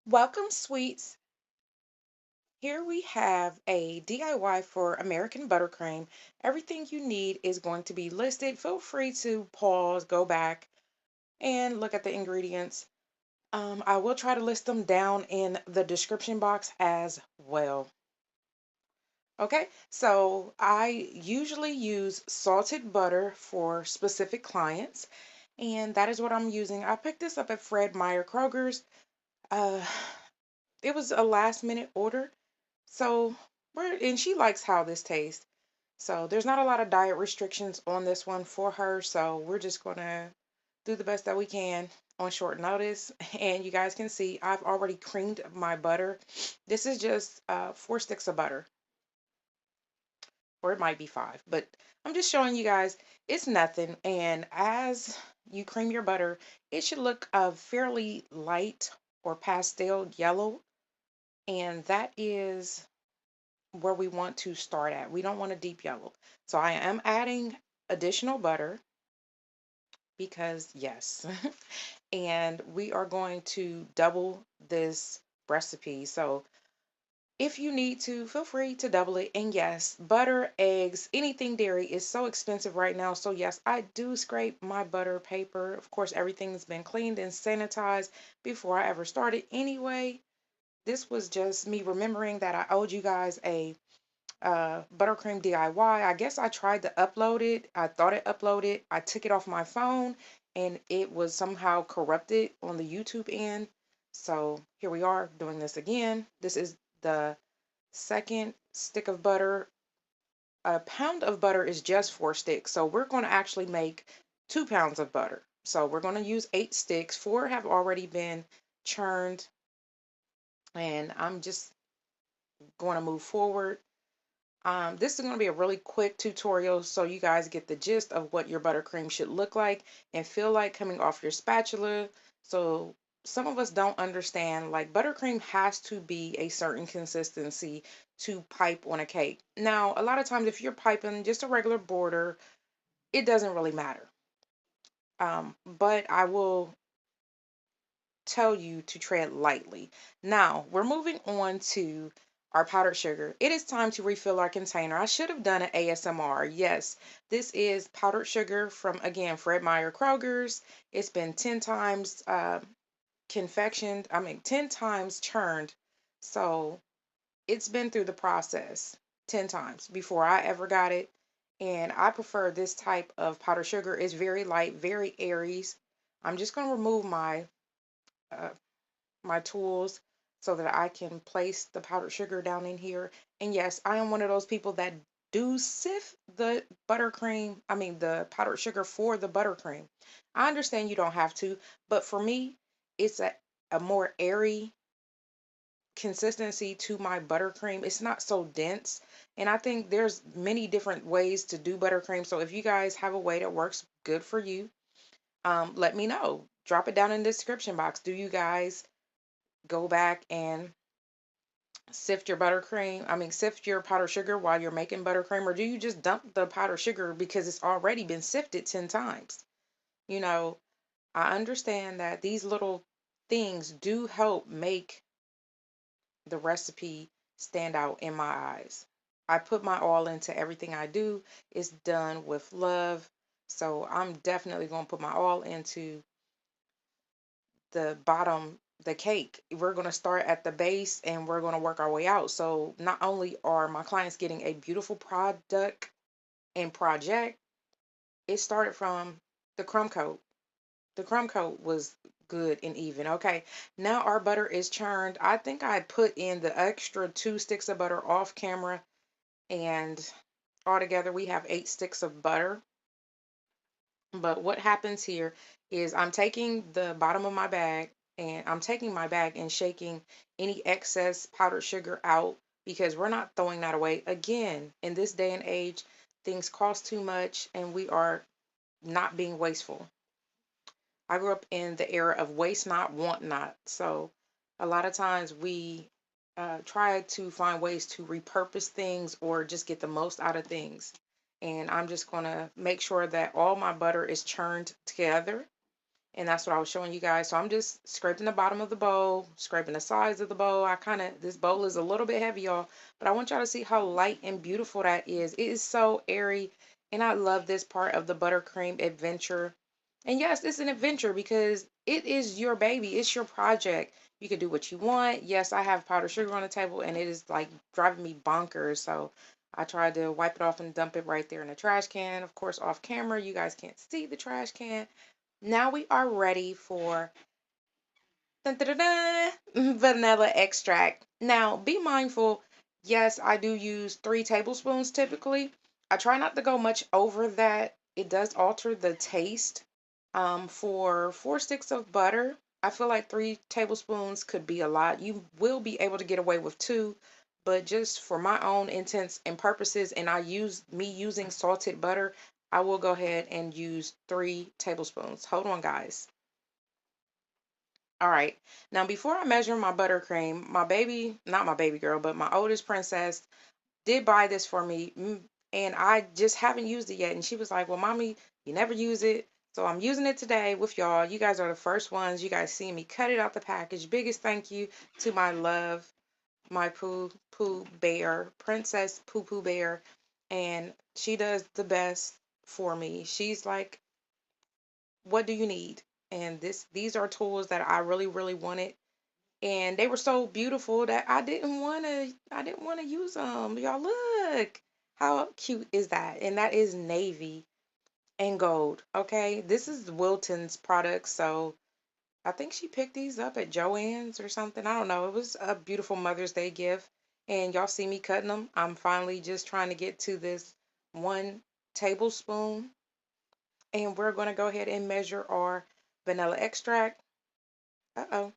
Welcome, sweets. Here we have a DIY for American buttercream. Everything you need is going to be listed. Feel free to pause, go back, and look at the ingredients. I will try to list them down in the description box as well. Okay, so I usually use salted butter for specific clients, and that is what I'm using. I picked this up at Fred Meyer Kroger's. Uh, it was a last minute order. So and she likes how this tastes. So there's not a lot of diet restrictions on this one for her. So we're just gonna do the best that we can on short notice. And you guys can see I've already creamed my butter. This is just 4 sticks of butter, or it might be five, but I'm just showing you guys it's nothing. And as you cream your butter, it should look fairly light or pastel yellow. And that is where we want to start at. We don't want a deep yellow. So I am adding additional butter because yes. And we are going to double this recipe. So if you need to, feel free to double it. And yes, butter, eggs, anything dairy is so expensive right now. So yes, I do scrape my butter paper. Of course, everything's been cleaned and sanitized before I ever started anyway. This was just me remembering that I owed you guys a Buttercream D.I.Y. I guess I tried to upload it. I thought it uploaded. I took it off my phone and it was somehow corrupted on the YouTube end. So here we are doing this again. This is the second stick of butter. A pound of butter is just 4 sticks. So we're going to actually make 2 pounds of butter. So we're going to use 8 sticks. Four have already been churned, and I'm just going to move forward. This is going to be a really quick tutorial so you guys get the gist of what your buttercream should look like and feel like coming off your spatula. So some of us don't understand, like, buttercream has to be a certain consistency to pipe on a cake. Now, a lot of times if you're piping just a regular border, it doesn't really matter. But I will tell you to tread lightly. Now, we're moving on to our powdered sugar. It is time to refill our container. I should have done an ASMR. Yes, this is powdered sugar from, again, Fred Meyer Kroger's. It's been 10 times confectioned, 10 times churned. So it's been through the process 10 times before I ever got it. And I prefer this type of powdered sugar. It's very light, very airy. I'm just going to remove uh, my tools so that I can place the powdered sugar down in here. And yes, I am one of those people that do sift the buttercream, the powdered sugar for the buttercream. I understand you don't have to, but for me, it's a more airy consistency to my buttercream. It's not so dense. And I think there's many different ways to do buttercream. So if you guys have a way that works good for you, let me know. Drop it down in the description box. Do you guys go back and sift your powdered sugar while you're making buttercream, or do you just dump the powdered sugar because it's already been sifted 10 times? You know, I understand that these little things do help make the recipe stand out in my eyes. I put my all into everything I do. It's done with love. So I'm definitely going to put my all into the bottom, the cake. We're going to start at the base and we're going to work our way out. So not only are my clients getting a beautiful product and project, it started from the crumb coat. The crumb coat was good and even. Okay, now our butter is churned. I think I put in the extra 2 sticks of butter off camera, and altogether we have 8 sticks of butter. But what happens here is I'm taking the bottom of my bag and I'm taking my bag and shaking any excess powdered sugar out because we're not throwing that away. Again, in this day and age, things cost too much and we are not being wasteful. I grew up in the era of waste not, want not. So a lot of times we try to find ways to repurpose things or just get the most out of things. And I'm just going to make sure that all my butter is churned together. And that's what I was showing you guys. So I'm just scraping the bottom of the bowl, scraping the sides of the bowl. This bowl is a little bit heavy, y'all, but I want y'all to see how light and beautiful that is. It is so airy, and I love this part of the buttercream adventure. And yes, it's an adventure because it is your baby. It's your project. You can do what you want. Yes, I have powdered sugar on the table, and it is like driving me bonkers. So I tried to wipe it off and dump it right there in the trash can. Of course, off camera, you guys can't see the trash can. Now we are ready for dun, dun, dun, dun, vanilla extract. Now, be mindful. Yes, I do use 3 tablespoons typically. I try not to go much over that. It does alter the taste. For 4 sticks of butter, I feel like 3 tablespoons could be a lot. You will be able to get away with 2, but just for my own intents and purposes, and me using salted butter, I will go ahead and use 3 tablespoons. Hold on, guys. All right. Now, before I measure my buttercream, my baby, not my baby girl, but my oldest princess did buy this for me. And I just haven't used it yet. And she was like, well, mommy, you never use it. So I'm using it today with y'all. You guys are the first ones. You guys see me cut it out the package. Biggest thank you to my love, my Pooh Pooh Bear, Princess Pooh Pooh Bear. And she does the best for me. She's like, what do you need? And these are tools that I really, really wanted, and they were so beautiful that I didn't want to use them. Y'all look. How cute is that? And that is navy and gold. Okay? This is Wilton's product, so I think she picked these up at Joann's or something. I don't know. It was a beautiful Mother's Day gift. And y'all see me cutting them. I'm finally just trying to get to this 1 tablespoon. And we're going to go ahead and measure our vanilla extract. Uh-oh.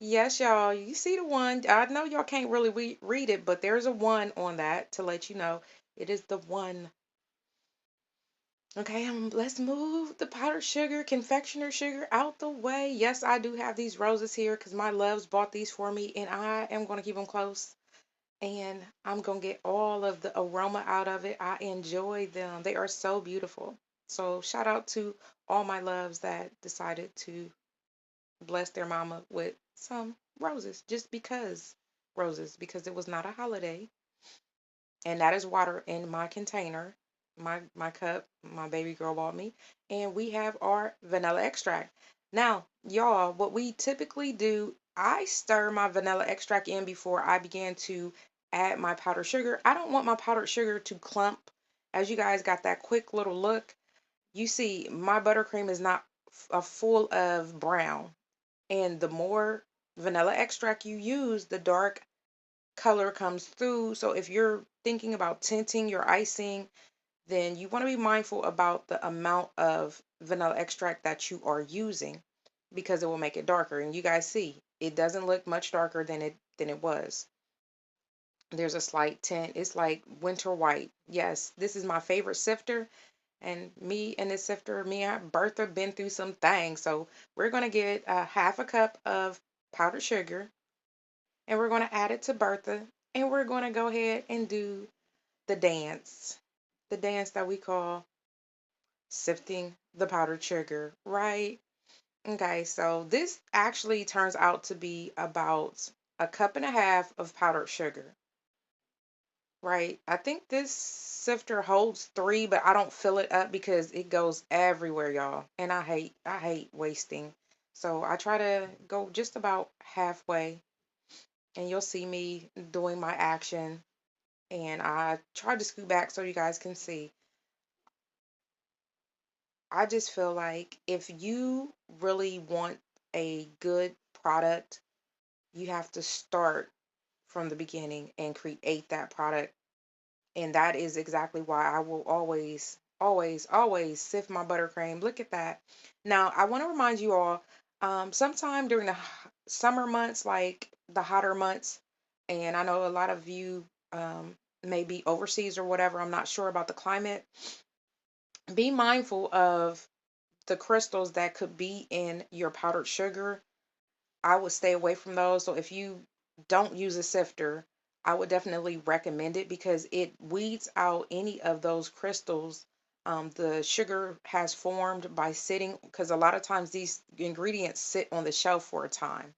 Yes, y'all. You see the one. I know y'all can't really read it, but there's a 1 on that to let you know it is the 1. Okay, let's move the powdered sugar, confectioner sugar out the way. Yes, I do have these roses here because my loves bought these for me, and I am going to keep them close. And I'm going to get all of the aroma out of it. I enjoy them. They are so beautiful. So, shout out to all my loves that decided to bless their mama with some roses just because roses, because it was not a holiday. And that is water in my container, my cup my baby girl bought me. And we have our vanilla extract. Now, y'all, what we typically do, I stir my vanilla extract in before I begin to add my powdered sugar. I don't want my powdered sugar to clump. As you guys got that quick little look, you see my buttercream is not full of brown, and the more vanilla extract you use, the dark color comes through. So if you're thinking about tinting your icing, then you want to be mindful about the amount of vanilla extract that you are using because it will make it darker. And you guys see, it doesn't look much darker than it was. There's a slight tint. It's like winter white. Yes, this is my favorite sifter. And me and this sifter, me and Bertha been through some things. So we're going to get a 1/2 cup of powdered sugar, and we're going to add it to Bertha, and we're going to go ahead and do the dance. The dance that we call sifting the powdered sugar, right? Okay, so this actually turns out to be about 1.5 cups of powdered sugar, right? I think this sifter holds 3, but I don't fill it up because it goes everywhere, y'all. And I hate wasting. So I try to go just about halfway, and you'll see me doing my action. And I tried to scoot back so you guys can see. I just feel like if you really want a good product, you have to start from the beginning and create that product. And that is exactly why I will always, always, always sift my buttercream. Look at that. Now, I want to remind you all, sometime during the summer months, like the hotter months, and I know a lot of you may be overseas or whatever, I'm not sure about the climate. Be mindful of the crystals that could be in your powdered sugar. I would stay away from those. So if you don't use a sifter, I would definitely recommend it because it weeds out any of those crystals The sugar has formed by sitting, because a lot of times these ingredients sit on the shelf for a time.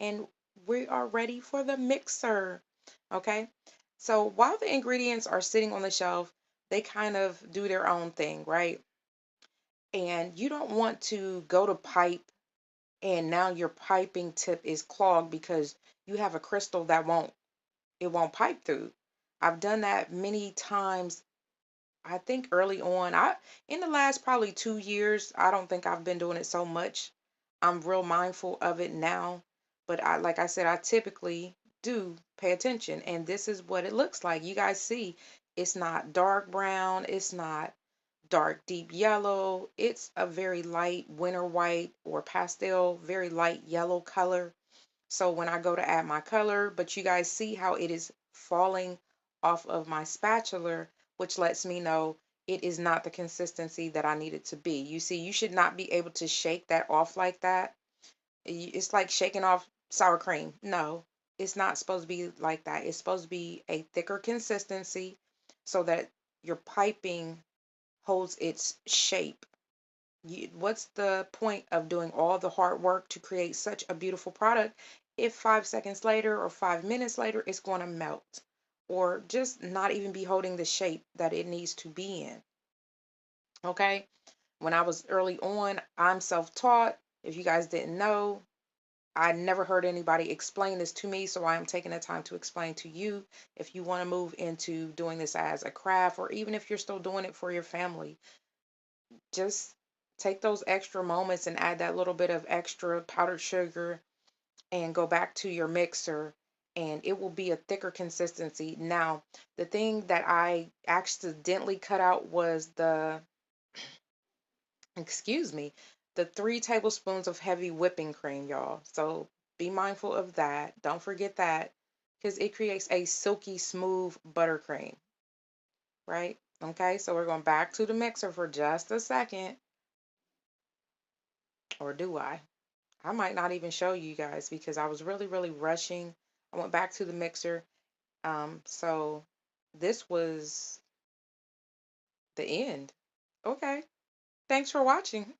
And we are ready for the mixer. Okay. So while the ingredients are sitting on the shelf, they kind of do their own thing, right? And you don't want to go to pipe and now your piping tip is clogged because you have a crystal that won't pipe through. I've done that many times. I think early on, I in the last probably 2 years, I don't think I've been doing it so much. I'm real mindful of it now, but like I said, I typically do pay attention, and this is what it looks like. You guys see, it's not dark brown, it's not dark deep yellow. It's a very light winter white or pastel, very light yellow color. So when I go to add my color, but you guys see how it is falling off of my spatula, which lets me know it is not the consistency that I need it to be. You see, you should not be able to shake that off like that. It's like shaking off sour cream. No, it's not supposed to be like that. It's supposed to be a thicker consistency so that your piping holds its shape. What's the point of doing all the hard work to create such a beautiful product if 5 seconds later or 5 minutes later it's going to melt or just not even be holding the shape that it needs to be in? Okay. When I was early on, I'm self taught. If you guys didn't know, I never heard anybody explain this to me, so I am taking the time to explain to you. If you want to move into doing this as a craft, or even if you're still doing it for your family, just take those extra moments and add that little bit of extra powdered sugar and go back to your mixer, and it will be a thicker consistency. Now, the thing that I accidentally cut out was excuse me, the 3 tablespoons of heavy whipping cream, y'all. So be mindful of that. Don't forget that because it creates a silky smooth buttercream, right? Okay, so we're going back to the mixer for just a second. Or do I? I might not even show you guys because I was really, really rushing. I went back to the mixer. So this was the end. Okay. Thanks for watching.